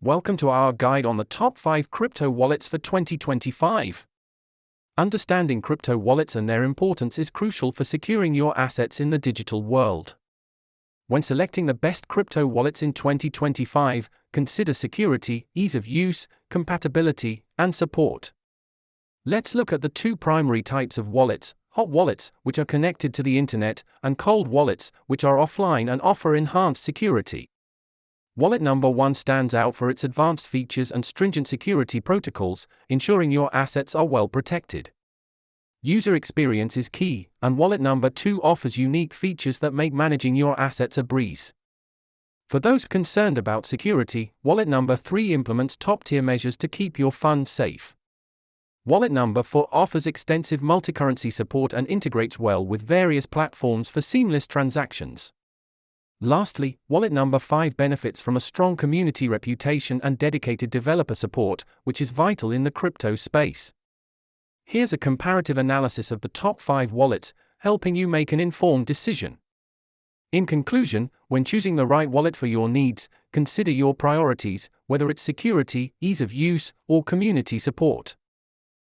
Welcome to our guide on the top 5 crypto wallets for 2025. Understanding crypto wallets and their importance is crucial for securing your assets in the digital world. When selecting the best crypto wallets in 2025, consider security, ease of use, compatibility, and support. Let's look at the two primary types of wallets: hot wallets, which are connected to the internet, and cold wallets, which are offline and offer enhanced security. Wallet number 1 stands out for its advanced features and stringent security protocols, ensuring your assets are well protected. User experience is key, and wallet number 2 offers unique features that make managing your assets a breeze. For those concerned about security, wallet number 3 implements top-tier measures to keep your funds safe. Wallet number 4 offers extensive multi-currency support and integrates well with various platforms for seamless transactions. Lastly, wallet number 5 benefits from a strong community reputation and dedicated developer support, which is vital in the crypto space. Here's a comparative analysis of the top 5 wallets, helping you make an informed decision. In conclusion, when choosing the right wallet for your needs, consider your priorities, whether it's security, ease of use, or community support.